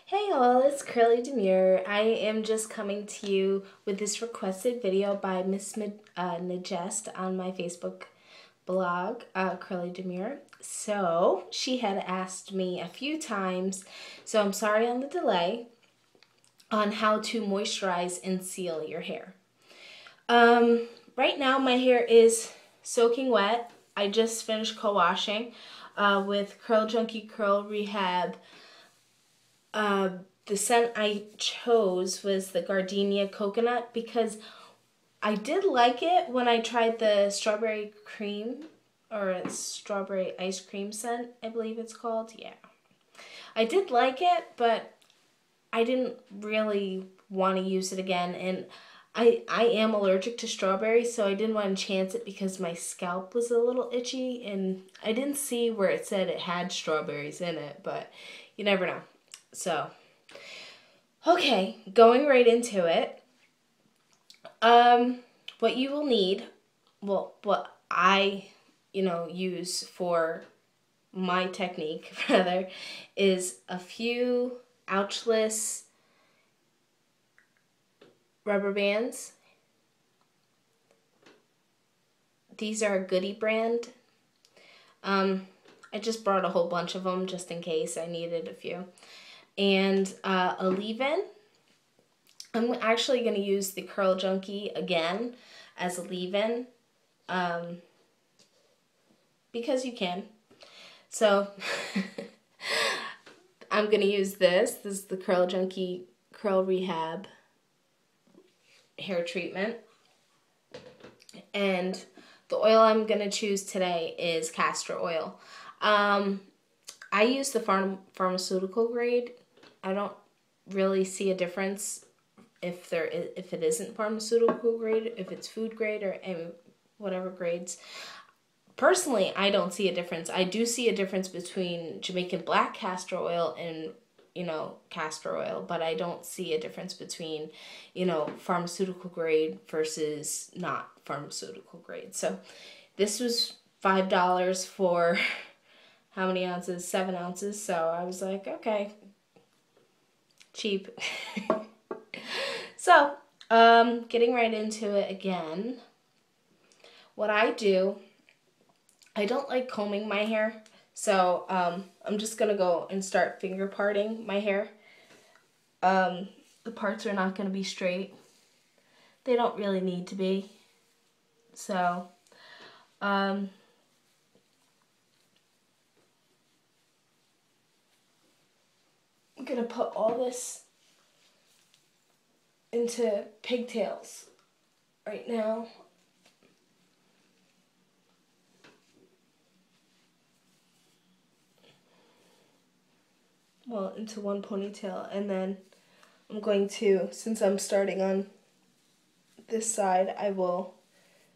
Hey all, it's Curly Demure. I am just coming to you with this requested video by Miss Najest on my Facebook blog, Curly Demure. So she had asked me a few times, so I'm sorry on the delay, on how to moisturize and seal your hair. Right now my hair is soaking wet. I just finished co-washing with Curl Junkie Curl Rehab. The scent I chose was the Gardenia Coconut because I did like it when I tried the strawberry cream or strawberry ice cream scent, I believe it's called. Yeah. I did like it, but I didn't really want to use it again. And I am allergic to strawberries, so I didn't want to chance it because my scalp was a little itchy. And I didn't see where it said it had strawberries in it, but you never know. So, okay, going right into it. What you will need, well, what I, use for my technique, rather, is a few ouchless rubber bands. These are a Goody brand. I just brought a whole bunch of them just in case I needed a few. And a leave-in. I'm actually going to use the Curl Junkie again as a leave-in because you can. So I'm going to use this. This is the Curl Junkie Curl Rehab hair treatment. And the oil I'm going to choose today is castor oil. I use the pharmaceutical grade. I don't really see a difference if it isn't pharmaceutical grade, if it's food grade or whatever grades. Personally, I don't see a difference. I do see a difference between Jamaican black castor oil and, castor oil, but I don't see a difference between, pharmaceutical grade versus not pharmaceutical grade. So this was $5 for how many ounces? 7 ounces. So I was like, okay, cheap. So, getting right into it again. What I do, I don't like combing my hair, so I'm just going to go and start finger parting my hair. The parts are not going to be straight. They don't really need to be. So, I'm going to put all this into pigtails right now. Well, into one ponytail, and then I'm going to, since I'm starting on this side, I will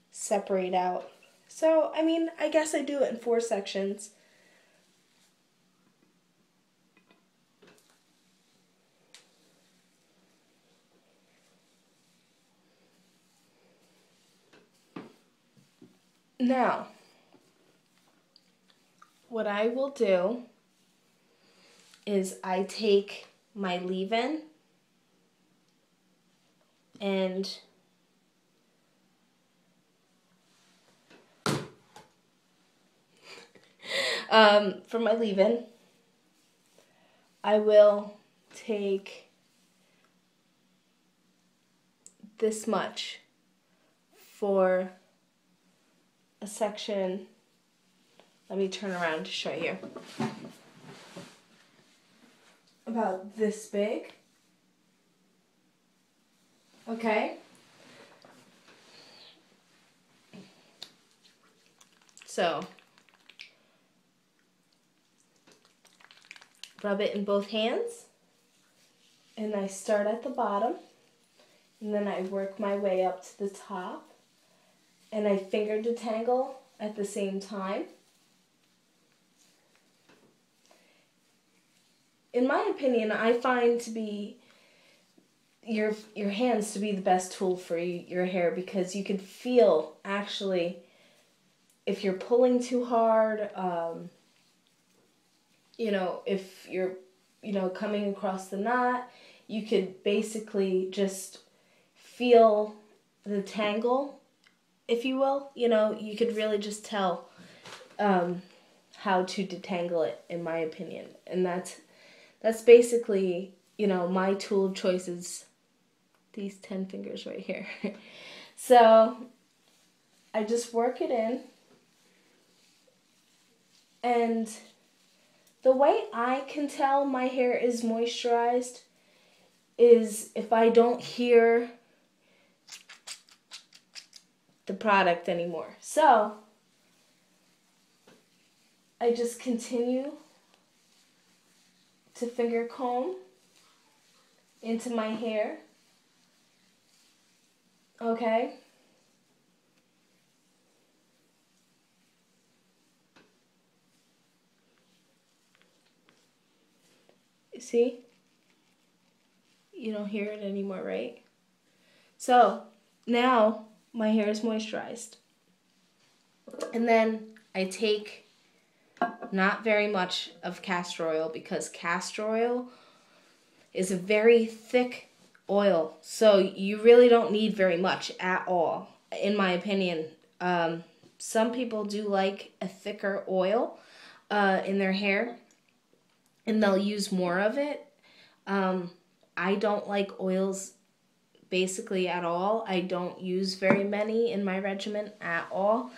separate out. So, I guess I do it in 4 sections. Now, what I will do is I take my leave-in and for my leave-in, I will take this much for a section. Let me turn around to show you. About this big. Okay. So, rub it in both hands. And I start at the bottom. And then I work my way up to the top. And I finger detangle at the same time. In my opinion, I find to be your hands to be the best tool for your hair because you can feel actually if you're pulling too hard, if you're coming across the knot. You could basically just feel the tangle, if you will. You could really just tell how to detangle it, in my opinion. And that's basically, my tool of choice is these 10 fingers right here. So I just work it in. And the way I can tell my hair is moisturized is if I don't hear the product anymore. So I just continue to finger comb into my hair. Okay? See? You don't hear it anymore, right? So now my hair is moisturized. And then I take not very much of castor oil, because castor oil is a very thick oil. So you really don't need very much at all, in my opinion. Some people do like a thicker oil in their hair, and they'll use more of it. I don't like oils basically at all. I don't use very many in my regimen at all.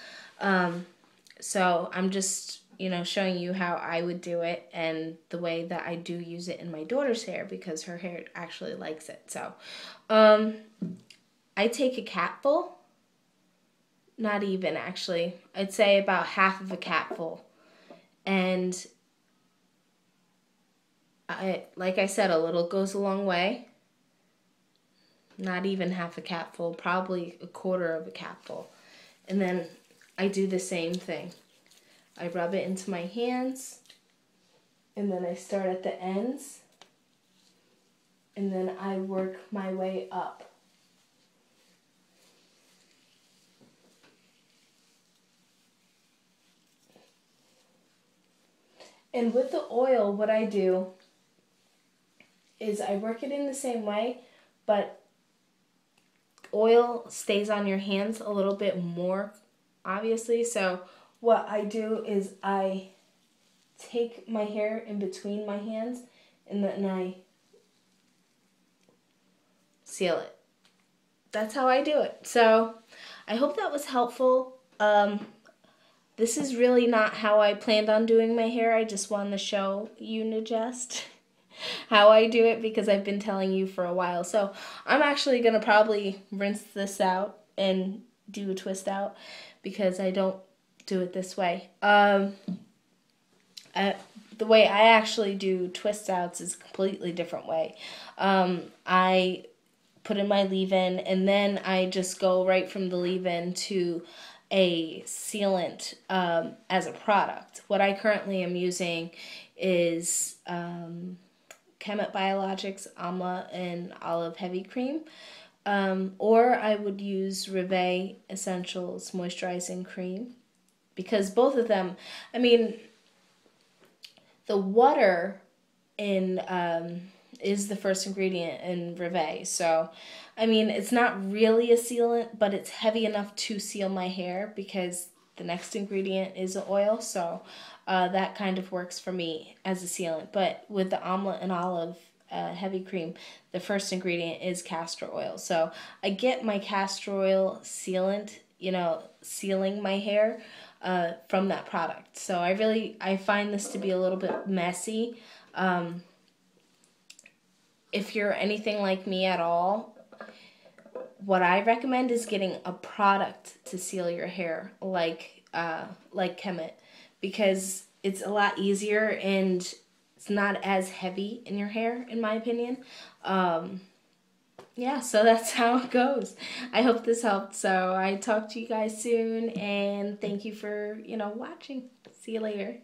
So I'm just, showing you how I would do it, and the way that I do use it in my daughter's hair, because her hair actually likes it. So I take a capful, not even actually, I'd say about half of a capful. And like I said, a little goes a long way. Not even half a capful, probably a quarter of a capful. And then I do the same thing. I rub it into my hands, and then I start at the ends, and then I work my way up. And with the oil, what I do is I work it in the same way, but oil stays on your hands a little bit more, obviously. So what I do is I take my hair in between my hands, and then I seal it. That's how I do it. So I hope that was helpful. This is really not how I planned on doing my hair. I just wanted to show you just how I do it, because I've been telling you for a while. So I'm actually going to probably rinse this out and do a twist out, because I don't do it this way. The way I actually do twist outs is a completely different way. I put in my leave-in, and then I just go right from the leave-in to a sealant as a product. What I currently am using is Chemet Biologics Amla and Olive Heavy Cream. Or I would use Rivet Essentials Moisturizing Cream, because both of them, the water in is the first ingredient in Rivet. So, it's not really a sealant, but it's heavy enough to seal my hair, because the next ingredient is an oil. So that kind of works for me as a sealant. But with the Amla and Olive Heavy Cream, the first ingredient is castor oil. So I get my castor oil sealant, sealing my hair from that product. So I find this to be a little bit messy. If you're anything like me at all, what I recommend is getting a product to seal your hair, like Chemet, because it's a lot easier and it's not as heavy in your hair, in my opinion. Yeah, so that's how it goes. I hope this helped. So I talk to you guys soon, and thank you for, watching. See you later.